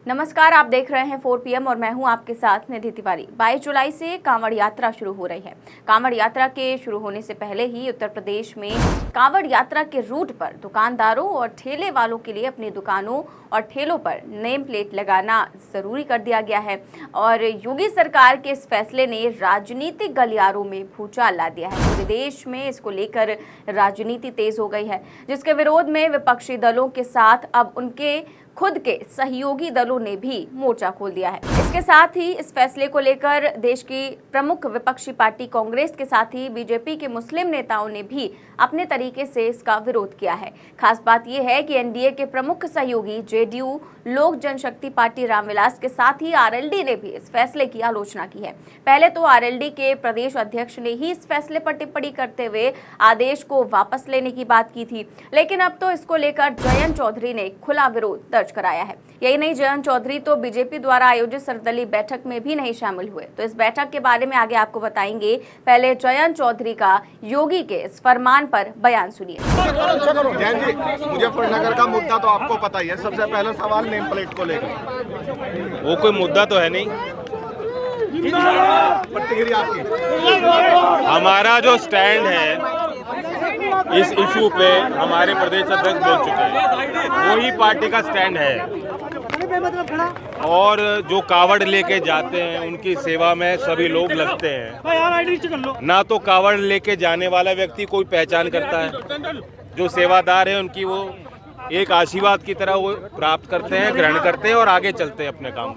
नमस्कार, आप देख रहे हैं 4 PM और मैं हूं आपके साथ निधि तिवारी। 22 जुलाई से कांवड़ यात्रा शुरू हो रही है। कांवड़ यात्रा के शुरू होने से पहले ही उत्तर प्रदेश में कांवड़ यात्रा के रूट पर दुकानदारों और ठेले वालों के लिए अपनी दुकानों और ठेलों पर नेम प्लेट लगाना जरूरी कर दिया गया है। और योगी सरकार के इस फैसले ने राजनीतिक गलियारों में भूचाल ला दिया है। पूरे देश में इसको लेकर राजनीति तेज हो गई है, जिसके विरोध में विपक्षी दलों के साथ अब उनके खुद के सहयोगी दलों ने भी मोर्चा खोल दिया है। इसके साथ ही इस फैसले को लेकर देश की प्रमुख विपक्षी पार्टी कांग्रेस के साथ ही बीजेपी के मुस्लिम नेताओं ने भी अपने तरीके से इसका विरोध किया है। खास बात यह है कि एनडीए के प्रमुख सहयोगी जेडीयू, लोक जनशक्ति पार्टी रामविलास के साथ ही आरएलडी ने भी इस फैसले की आलोचना की है। पहले तो आरएलडी के प्रदेश अध्यक्ष ने ही इस फैसले पर टिप्पणी करते हुए आदेश को वापस लेने की बात की थी, लेकिन अब तो इसको लेकर जयंत चौधरी ने खुला विरोध दर्ज कराया है। यही नहीं, जयंत चौधरी तो बीजेपी द्वारा आयोजित सर्वदलीय बैठक में भी नहीं शामिल हुए। तो इस बैठक के बारे में आगे आपको बताएंगे। पहले जयंत चौधरी का योगी के इस फरमान पर बयान सुनिए। जैन जी, मुजफ्फरनगर का मुद्दा तो आपको पता ही है। सबसे पहला सवाल नेम प्लेट को लेकर, वो कोई मुद्दा तो है नहीं। प्रतिक्रिया आपकी। हमारा जो स्टैंड है इस इशू पे हमारे प्रदेश अध्यक्ष बोल चुके हैं, वही पार्टी का स्टैंड है। और जो कावड़ लेके जाते हैं उनकी सेवा में सभी लोग लगते हैं। ना तो कावड़ लेके जाने वाला व्यक्ति कोई पहचान करता है, जो सेवादार है उनकी वो एक आशीर्वाद की तरह वो प्राप्त करते हैं, ग्रहण करते हैं और आगे चलते हैं अपने काम।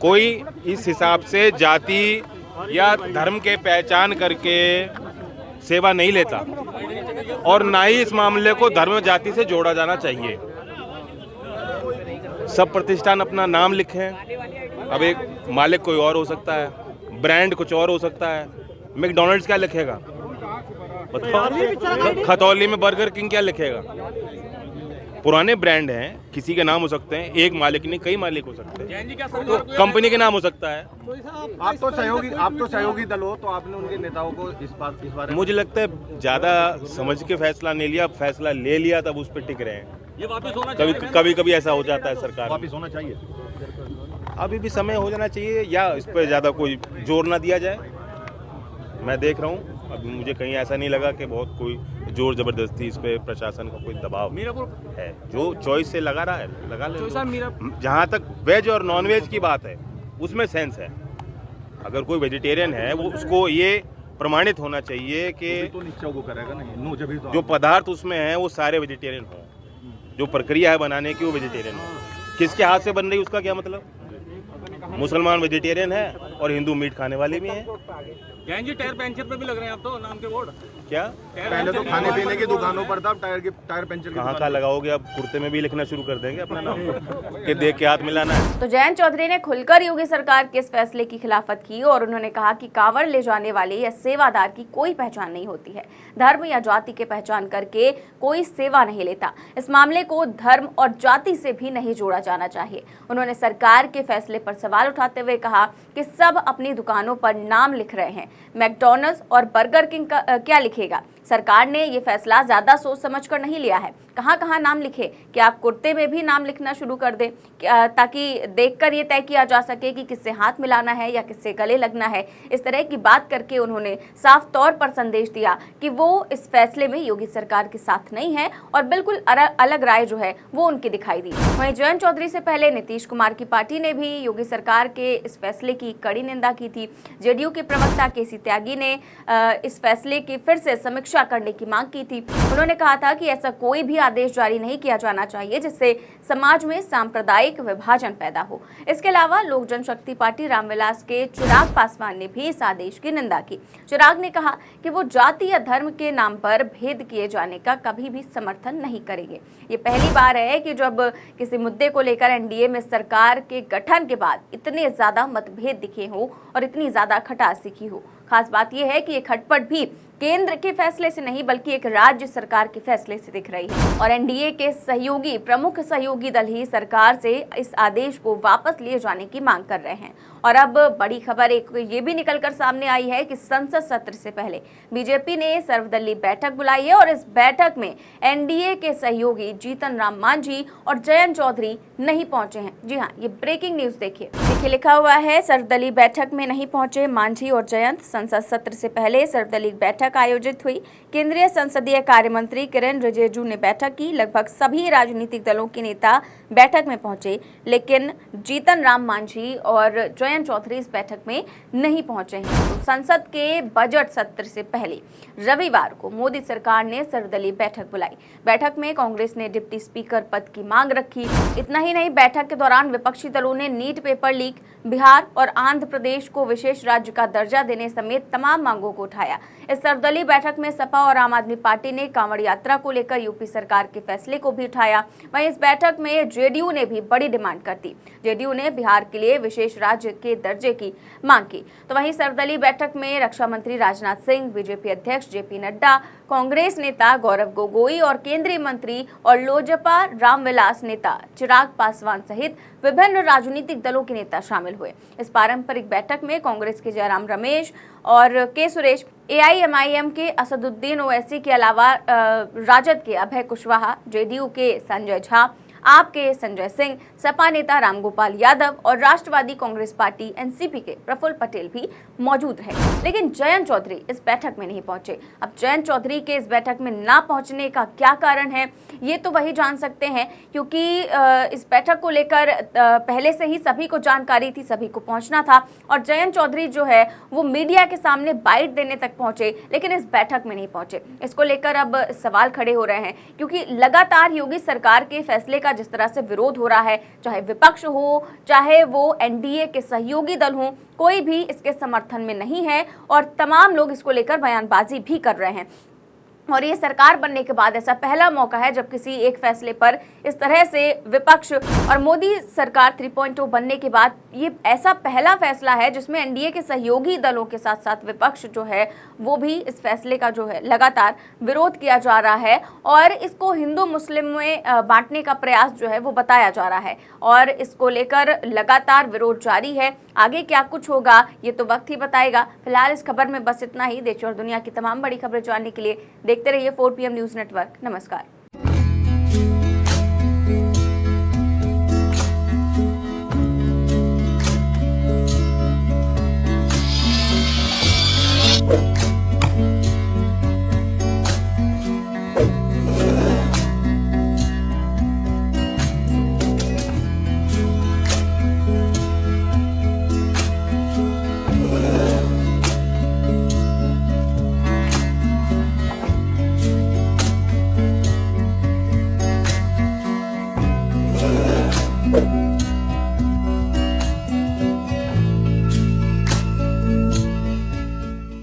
कोई इस हिसाब से जाति या धर्म के पहचान करके सेवा नहीं लेता और ना ही इस मामले को धर्म जाति से जोड़ा जाना चाहिए। सब प्रतिष्ठान अपना नाम लिखें। अब एक मालिक कोई और हो सकता है, ब्रांड कुछ और हो सकता है। मैकडॉनल्ड्स क्या लिखेगा? खतौली में बर्गर किंग क्या लिखेगा? पुराने ब्रांड हैं, किसी के नाम हो सकते हैं, एक मालिक नहीं कई मालिक हो सकते हैं, तो कंपनी के नाम हो सकता है। आप तो सहयोगी दल हो, तो आपने उनके नेताओं को इस बारे में, मुझे लगता है ज्यादा समझ के फैसला नहीं लिया, फैसला ले लिया तब उस पर टिक रहे हैं। ये वापस होना चाहिए। कभी ऐसा हो जाता है, सरकार वापस होना चाहिए। अभी भी समय हो जाना चाहिए या इस पर ज्यादा कोई जोर ना दिया जाए। मैं देख रहा हूँ, अभी मुझे कहीं ऐसा नहीं लगा कि बहुत कोई जोर जबरदस्ती इस पे प्रशासन का कोई दबाव है। जो चॉइस से लगा रहा है लगा ले। जहाँ तक वेज और नॉन वेज की बात है उसमें सेंस है। अगर कोई वेजिटेरियन है वो उसको ये प्रमाणित होना चाहिए कि तो निश्चय को करेगा नहीं, जब तो जो पदार्थ उसमें है वो सारे वेजिटेरियन हो, जो प्रक्रिया है बनाने की वो वेजिटेरियन हो। किसके हाथ से बन रही उसका क्या मतलब? मुसलमान वेजिटेरियन है और हिंदू मीट खाने वाले भी हैं। जी टायर पंचर पे भी लग रहे हैं आप तो नाम के बोर्ड। क्या पहले तो खाने पीने की दुकानों पर था, टायर पंचर की कहाँ लगाओगे? अब कुर्ते में भी लिखना शुरू कर देंगे अपना नाम कि देख के हाथ मिलाना है। तो जयंत चौधरी ने खुलकर योगी सरकार के इस फैसले की खिलाफत की और उन्होंने कहा कि कांवड़ ले जाने वाले या सेवादार की कोई पहचान नहीं होती है। धर्म या जाति के पहचान करके कोई सेवा नहीं लेता। इस मामले को धर्म और जाति से भी नहीं जोड़ा जाना चाहिए। उन्होंने सरकार के फैसले पर सवाल उठाते हुए कहा कि सब अपनी दुकानों पर नाम लिख रहे हैं, मैकडॉनल्ड्स और बर्गर किंग क्या लिखेगा? सरकार ने ये फैसला ज्यादा सोच समझकर नहीं लिया है। कहाँ नाम लिखे कि आप कुर्ते में भी नाम लिखना शुरू कर दें, ताकि देखकर ये तय किया जा सके कि किससे हाथ मिलाना है या किससे गले लगना है। इस तरह की बात करके उन्होंने साफ तौर पर संदेश दिया कि वो इस फैसले में योगी सरकार के साथ नहीं है और बिल्कुल अलग राय जो है वो उनकी दिखाई दी। वहीं जयंत चौधरी से पहले नीतीश कुमार की पार्टी ने भी योगी सरकार के इस फैसले की कड़ी निंदा की थी। जेडीयू के प्रवक्ता केसी त्यागी ने इस फैसले की फिर से समीक्षा करने की मांग की थी। उन्होंने कहा था कि ऐसा कोई भी आदेश जारी नहीं किया जाना चाहिए जिससे समाज में सांप्रदायिक विभाजन पैदा हो। इसके अलावा लोक जनशक्ति पार्टी रामविलास के चिराग पासवान ने भी इस आदेश की निंदा की। चिराग ने कहा कि वो जाति या धर्म के नाम पर भेद किए जाने का कभी भी समर्थन नहीं करेंगे। ये पहली बार है कि जब किसी मुद्दे को लेकर एनडीए में सरकार के गठन के बाद इतने ज्यादा मतभेद दिखे हों और इतनी ज्यादा खटास दिखी हो। खास बात यह है कि ये खटपट भी केंद्र के फैसले से नहीं बल्कि एक राज्य सरकार के फैसले से दिख रही है। और एनडीए के सहयोगी प्रमुख सहयोगी दल ही सरकार से इस आदेश को वापस लिए जाने की मांग कर रहे हैं। और अब बड़ी खबर एक ये भी निकलकर सामने आई है कि संसद सत्र से पहले बीजेपी ने सर्वदलीय बैठक बुलाई है और इस बैठक में एनडीए के सहयोगी जीतन राम मांझी और जयंत चौधरी नहीं पहुंचे हैं। जी हाँ, ये ब्रेकिंग न्यूज देखिए लिखा हुआ है, सर्वदलीय बैठक में नहीं पहुंचे मांझी और जयंत। संसद सत्र से पहले सर्वदलीय बैठक आयोजित हुई। केंद्रीय संसदीय कार्य मंत्री किरेन रिजिजू ने बैठक की। लगभग सभी राजनीतिक दलों के नेता बैठक में पहुंचे, लेकिन जीतन राम मांझी और जयंत चौधरी इस बैठक में नहीं पहुंचे हैं। तो संसद के बजट सत्र से पहले रविवार को मोदी सरकार ने सर्वदलीय बैठक बुलाई। बैठक में कांग्रेस ने डिप्टी स्पीकर पद की मांग रखी। इतना ही नहीं, बैठक के दौरान विपक्षी दलों ने नीट पेपर लीक, बिहार और आंध्र प्रदेश को विशेष राज्य का दर्जा देने समेत तमाम मांगों को उठाया। इस सर्वदलीय बैठक में सपा और आम आदमी पार्टी ने कांवड़ यात्रा को लेकर यूपी सरकार के फैसले को भी उठाया। वहीं इस बैठक में जेडीयू ने भी बड़ी डिमांड कर दी। जेडीयू ने बिहार के लिए विशेष राज्य के दर्जे की मांग की। तो वहीं सर्वदलीय बैठक में रक्षा मंत्री राजनाथ सिंह, बीजेपी अध्यक्ष जेपी नड्डा, कांग्रेस नेता गौरव गोगोई और केंद्रीय मंत्री और लोजपा रामविलास नेता चिराग पासवान सहित विभिन्न राजनीतिक दलों के नेता शामिल हुए। इस पारंपरिक बैठक में कांग्रेस के जयराम रमेश और के सुरेश, एआईएमआईएम के असदुद्दीन ओवैसी के अलावा राजद के अभय कुशवाहा, जेडीयू के संजय झा, आप के संजय सिंह, सपा नेता रामगोपाल यादव और राष्ट्रवादी कांग्रेस पार्टी एनसीपी के प्रफुल्ल पटेल भी मौजूद रहे। लेकिन जयंत चौधरी इस बैठक में नहीं पहुंचे। अब जयंत चौधरी के इस बैठक में ना पहुंचने का क्या कारण है, ये तो वही जान सकते हैं, क्योंकि इस बैठक को लेकर पहले से ही सभी को जानकारी थी, सभी को पहुंचना था। और जयंत चौधरी जो है वो मीडिया के सामने बाइट देने तक पहुंचे, लेकिन इस बैठक में नहीं पहुंचे। इसको लेकर अब सवाल खड़े हो रहे हैं, क्योंकि लगातार योगी सरकार के फैसले का जिस तरह से विरोध हो रहा है, चाहे विपक्ष हो, चाहे वो एनडीए के सहयोगी दल हों, कोई भी इसके समर्थन में नहीं है और तमाम लोग इसको लेकर बयानबाजी भी कर रहे हैं। और ये सरकार बनने के बाद ऐसा पहला मौका है जब किसी एक फैसले पर इस तरह से विपक्ष, और मोदी सरकार 3.0 बनने के बाद ये ऐसा पहला फैसला है जिसमें एनडीए के सहयोगी दलों के साथ साथ विपक्ष जो है वो भी इस फैसले का जो है लगातार विरोध किया जा रहा है और इसको हिंदू मुस्लिम में बांटने का प्रयास जो है वो बताया जा रहा है। और इसको लेकर लगातार विरोध जारी है। आगे क्या कुछ होगा ये तो वक्त ही बताएगा। फिलहाल इस खबर में बस इतना ही। देश और दुनिया की तमाम बड़ी खबरें जानने के लिए देखते रहिए 4 PM न्यूज़ नेटवर्क। नमस्कार।